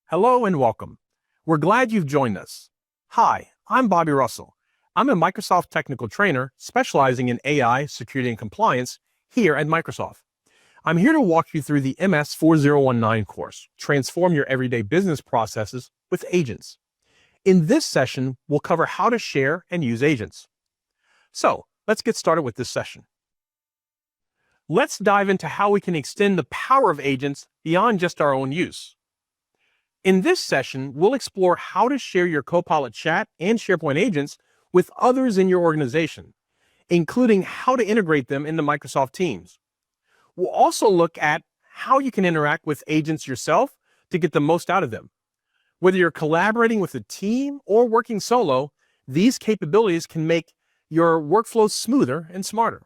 Hello and welcome. We're glad you've joined us. Hi, I'm Bobby Russell. I'm a Microsoft technical trainer specializing in AI, security, and compliance here at Microsoft. I'm here to walk you through the MS-4019 course, Transform Your Everyday Business Processes with Agents. In this session, we'll cover how to share and use agents. So, let's get started with this session. Let's dive into how we can extend the power of agents beyond just our own use. In this session, we'll explore how to share your Copilot Chat and SharePoint agents with others in your organization, including how to integrate them into Microsoft Teams. We'll also look at how you can interact with agents yourself to get the most out of them. Whether you're collaborating with a team or working solo, these capabilities can make your workflow smoother and smarter.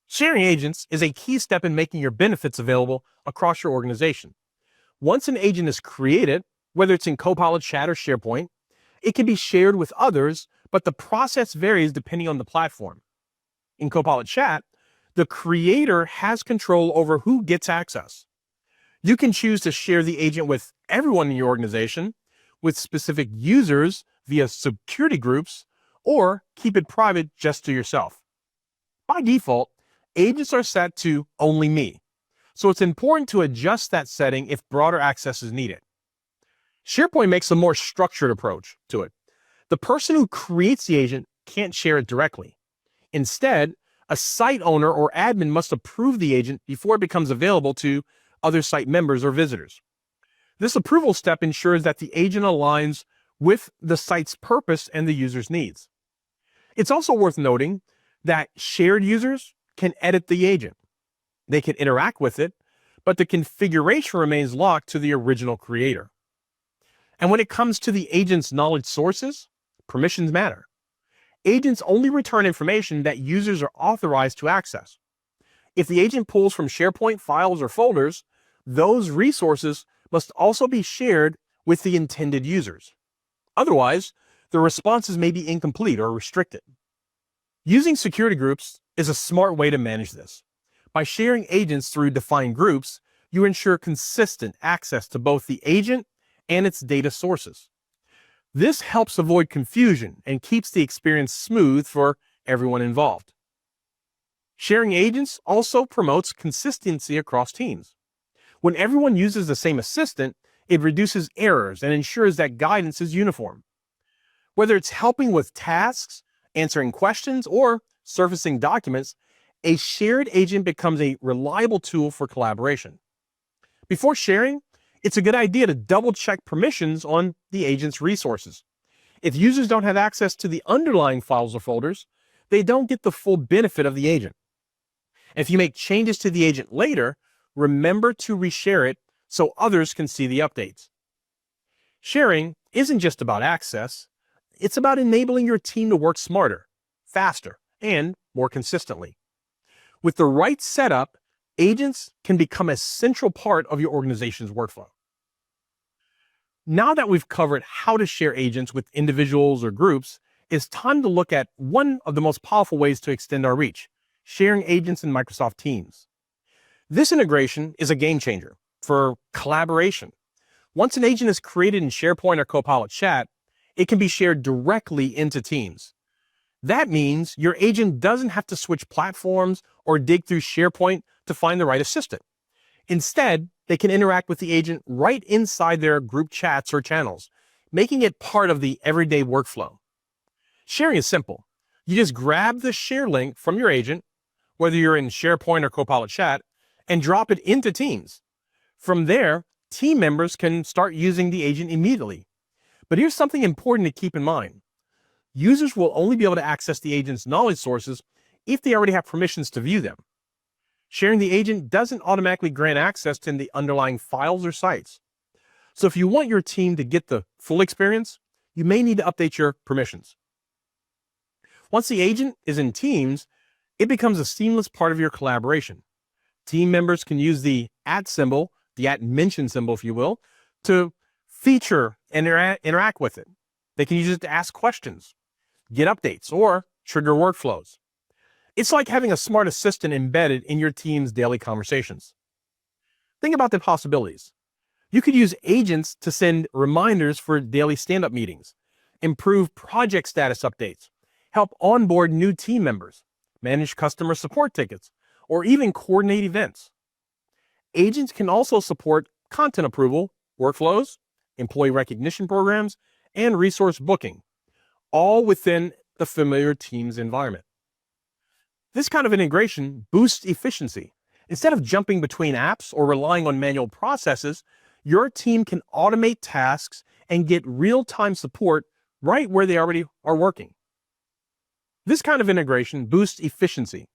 Sharing agents is a key step in making your benefits available across your organization. Once an agent is created, whether it's in Copilot Chat or SharePoint, it can be shared with others, but the process varies depending on the platform. In Copilot Chat, the creator has control over who gets access. You can choose to share the agent with everyone in your organization, with specific users via security groups, or keep it private just to yourself. By default, agents are set to only me, so it's important to adjust that setting if broader access is needed. SharePoint makes a more structured approach to it. The person who creates the agent can't share it directly. Instead, a site owner or admin must approve the agent before it becomes available to other site members or visitors. This approval step ensures that the agent aligns with the site's purpose and the user's needs. It's also worth noting that shared users can edit the agent. They can interact with it, but the configuration remains locked to the original creator. And when it comes to the agent's knowledge sources, permissions matter. Agents only return information that users are authorized to access. If the agent pulls from SharePoint files or folders, those resources must also be shared with the intended users. Otherwise, the responses may be incomplete or restricted. Using security groups is a smart way to manage this. By sharing agents through defined groups, you ensure consistent access to both the agent and its data sources. This helps avoid confusion and keeps the experience smooth for everyone involved. Sharing agents also promotes consistency across teams. When everyone uses the same assistant, it reduces errors and ensures that guidance is uniform. Whether it's helping with tasks, answering questions, or surfacing documents, a shared agent becomes a reliable tool for collaboration. Before sharing, it's a good idea to double-check permissions on the agent's resources. If users don't have access to the underlying files or folders, they don't get the full benefit of the agent. If you make changes to the agent later, remember to reshare it so others can see the updates. Sharing isn't just about access, it's about enabling your team to work smarter, faster, and more consistently. With the right setup, agents can become a central part of your organization's workflow. Now that we've covered how to share agents with individuals or groups, it's time to look at one of the most powerful ways to extend our reach, sharing agents in Microsoft Teams. This integration is a game changer for collaboration. Once an agent is created in SharePoint or Copilot Chat, it can be shared directly into Teams. That means your agent doesn't have to switch platforms or dig through SharePoint to find the right assistant. Instead, they can interact with the agent right inside their group chats or channels, making it part of the everyday workflow. Sharing is simple. You just grab the share link from your agent, whether you're in SharePoint or Copilot Chat, and drop it into Teams. From there, team members can start using the agent immediately. But here's something important to keep in mind. Users will only be able to access the agent's knowledge sources if they already have permissions to view them. Sharing the agent doesn't automatically grant access to the underlying files or sites. So if you want your team to get the full experience, you may need to update your permissions. Once the agent is in Teams, it becomes a seamless part of your collaboration. Team members can use the @ symbol, the @ symbol, if you will, to feature and interact with it. They can use it to ask questions, get updates, or trigger workflows. It's like having a smart assistant embedded in your team's daily conversations. Think about the possibilities. You could use agents to send reminders for daily stand-up meetings, improve project status updates, help onboard new team members, manage customer support tickets, or even coordinate events. Agents can also support content approval, workflows, employee recognition programs, and resource booking, all within the familiar Teams environment. This kind of integration boosts efficiency. Instead of jumping between apps or relying on manual processes, your team can automate tasks and get real-time support right where they already are working. This kind of integration boosts efficiency.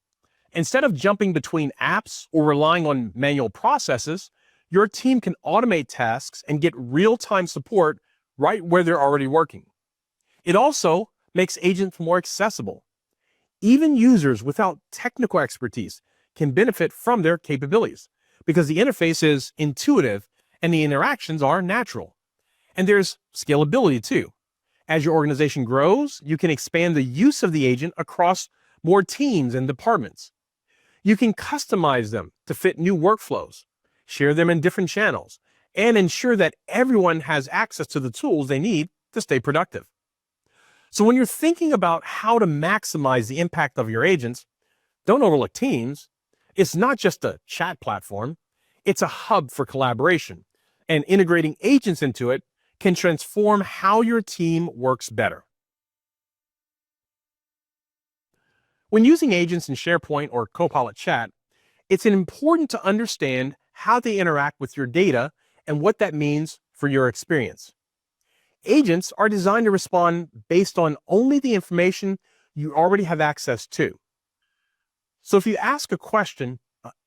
Instead of jumping between apps or relying on manual processes, your team can automate tasks and get real-time support right where they're already working. It also makes agents more accessible. Even users without technical expertise can benefit from their capabilities because the interface is intuitive and the interactions are natural. And there's scalability too. As your organization grows, you can expand the use of the agent across more teams and departments. You can customize them to fit new workflows, share them in different channels, and ensure that everyone has access to the tools they need to stay productive. So when you're thinking about how to maximize the impact of your agents, don't overlook Teams. It's not just a chat platform, it's a hub for collaboration, and integrating agents into it can transform how your team works better. When using agents in SharePoint or Copilot Chat, it's important to understand how they interact with your data and what that means for your experience. Agents are designed to respond based on only the information you already have access to. So if you ask a question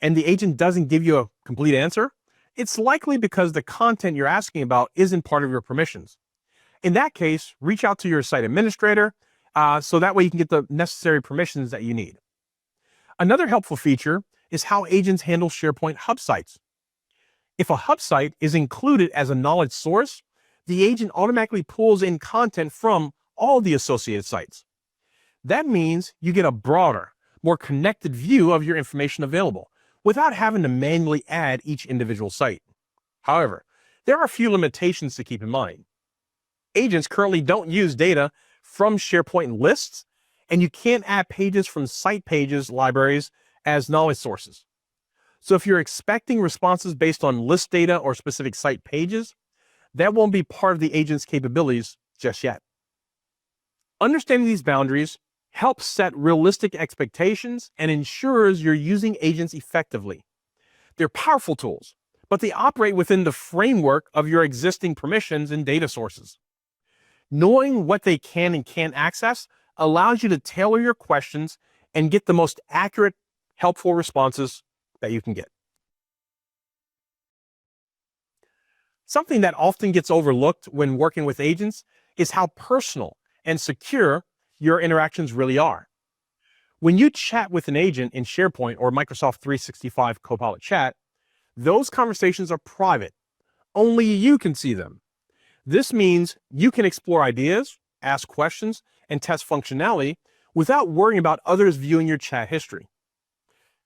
and the agent doesn't give you a complete answer, it's likely because the content you're asking about isn't part of your permissions. In that case, reach out to your site administrator so that way you can get the necessary permissions that you need. Another helpful feature is how agents handle SharePoint hub sites. If a hub site is included as a knowledge source, the agent automatically pulls in content from all the associated sites. That means you get a broader, more connected view of your information available without having to manually add each individual site. However, there are a few limitations to keep in mind. Agents currently don't use data from SharePoint lists, and you can't add pages from site pages libraries as knowledge sources. So if you're expecting responses based on list data or specific site pages, that won't be part of the agent's capabilities just yet. Understanding these boundaries helps set realistic expectations and ensures you're using agents effectively. They're powerful tools, but they operate within the framework of your existing permissions and data sources. Knowing what they can and can't access allows you to tailor your questions and get the most accurate, helpful responses that you can get. Something that often gets overlooked when working with agents is how personal and secure your interactions really are. When you chat with an agent in SharePoint or Microsoft 365 Copilot Chat, those conversations are private. Only you can see them. This means you can explore ideas, ask questions, and test functionality without worrying about others viewing your chat history.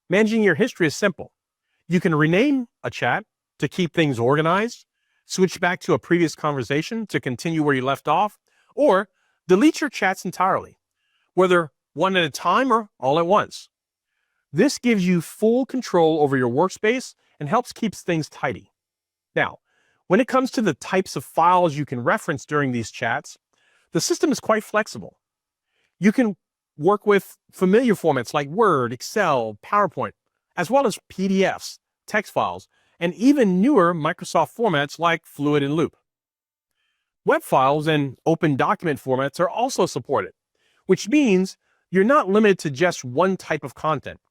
Managing your history is simple. You can rename a chat to keep things organized, switch back to a previous conversation to continue where you left off, or delete your chats entirely, whether one at a time or all at once. This gives you full control over your workspace and helps keep things tidy. Now, when it comes to the types of files you can reference during these chats, the system is quite flexible. You can work with familiar formats like Word, Excel, PowerPoint, as well as PDFs, text files, and even newer Microsoft formats like Fluid and Loop. Web files and open document formats are also supported, which means you're not limited to just one type of content.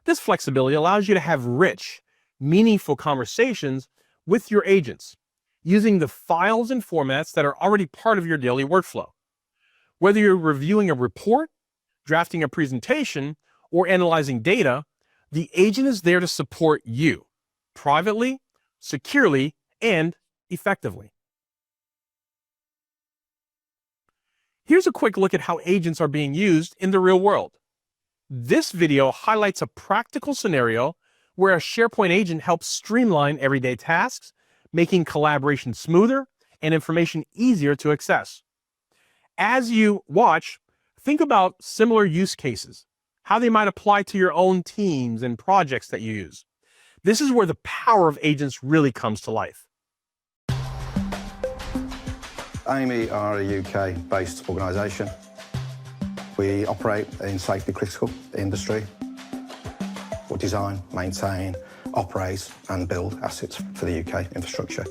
This flexibility allows you to have rich, meaningful conversations with your agents using the files and formats that are already part of your daily workflow. Whether you're reviewing a report, drafting a presentation, or analyzing data, the agent is there to support you privately, securely, and effectively. Here's a quick look at how agents are being used in the real world. This video highlights a practical scenario where a SharePoint agent helps streamline everyday tasks, making collaboration smoother and information easier to access. As you watch, think about similar use cases, how they might apply to your own teams and projects that you use. This is where the power of agents really comes to life. AMI are a UK-based organisation. We operate in safety critical industry. We design, maintain, operate and build assets for the UK infrastructure.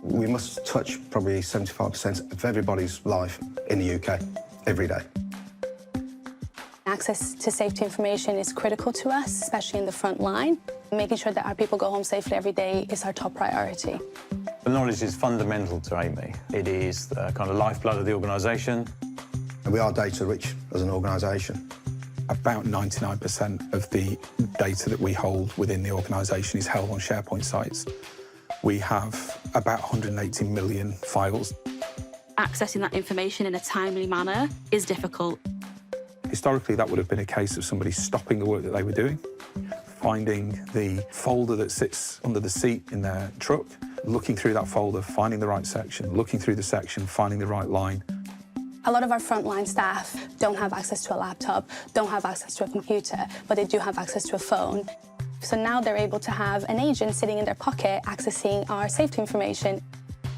We must touch probably 75% of everybody's life in the UK every day. Access to safety information is critical to us, especially in the front line. Making sure that our people go home safely every day is our top priority. The knowledge is fundamental to AMI. It is the kind of lifeblood of the organisation. And we are data rich as an organisation. About 99% of the data that we hold within the organisation is held on SharePoint sites. We have about 180 million files. Accessing that information in a timely manner is difficult. Historically, that would have been a case of somebody stopping the work that they were doing, finding the folder that sits under the seat in their truck, looking through that folder, finding the right section, looking through the section, finding the right line. A lot of our frontline staff don't have access to a laptop, don't have access to a computer, but they do have access to a phone. So now they're able to have an agent sitting in their pocket accessing our safety information.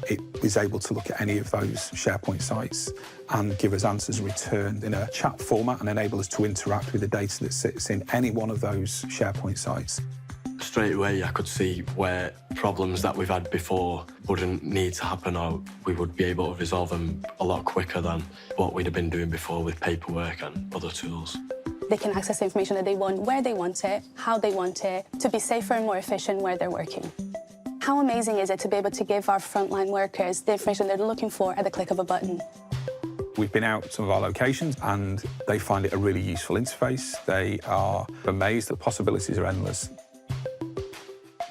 It is able to look at any of those SharePoint sites and give us answers returned in a chat format and enable us to interact with the data that sits in any one of those SharePoint sites. Straight away, I could see where problems that we've had before wouldn't need to happen, or we would be able to resolve them a lot quicker than what we'd have been doing before with paperwork and other tools. They can access the information that they want, where they want it, how they want it, to be safer and more efficient where they're working. How amazing is it to be able to give our frontline workers the information they're looking for at the click of a button? We've been out to some of our locations and they find it a really useful interface. They are amazed that the possibilities are endless.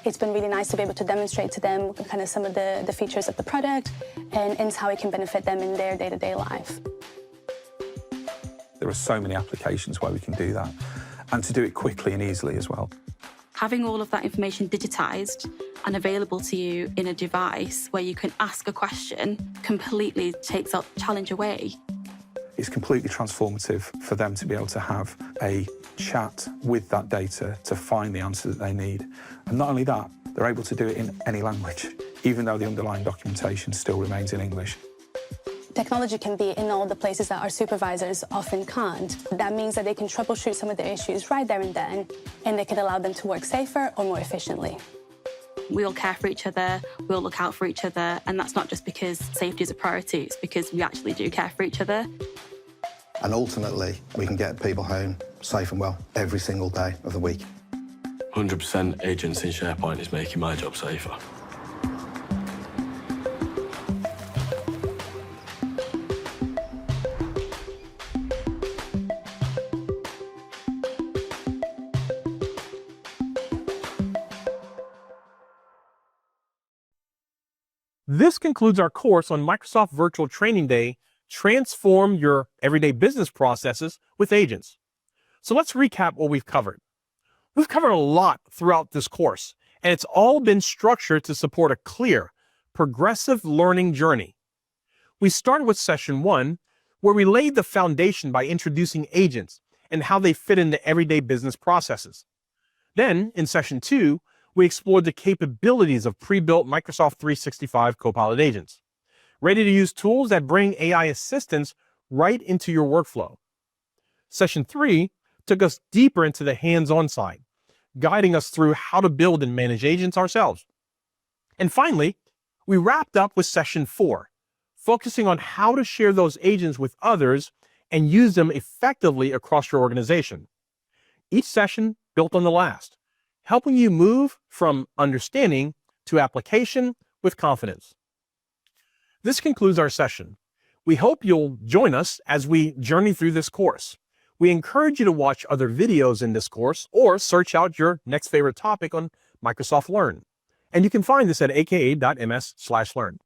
It's been really nice to be able to demonstrate to them kind of some of the features of the product and how it can benefit them in their day-to-day life. There are so many applications where we can do that, and to do it quickly and easily as well. Having all of that information digitised and available to you in a device where you can ask a question completely takes that challenge away. It's completely transformative for them to be able to have a chat with that data to find the answer that they need. And not only that, they're able to do it in any language, even though the underlying documentation still remains in English. Technology can be in all the places that our supervisors often can't. That means that they can troubleshoot some of the issues right there and then, and they can allow them to work safer or more efficiently. We all care for each other, we all look out for each other, and that's not just because safety is a priority, it's because we actually do care for each other. And ultimately, we can get people home safe and well every single day of the week. 100% agents in SharePoint is making my job safer. This concludes our course on Microsoft Virtual Training Day, Transform Your Everyday Business Processes with Agents. So let's recap what we've covered. We've covered a lot throughout this course, and it's all been structured to support a clear, progressive learning journey. We started with Session 1, where we laid the foundation by introducing agents and how they fit into everyday business processes. Then, in Session 2, we explored the capabilities of pre-built Microsoft 365 Copilot agents, ready-to-use tools that bring AI assistance right into your workflow. Session 3 took us deeper into the hands-on side, guiding us through how to build and manage agents ourselves. And finally, we wrapped up with Session 4, focusing on how to share those agents with others and use them effectively across your organization. Each session built on the last, helping you move from understanding to application with confidence. This concludes our session. We hope you'll join us as we journey through this course. We encourage you to watch other videos in this course or search out your next favorite topic on Microsoft Learn. And you can find this at aka.ms/learn.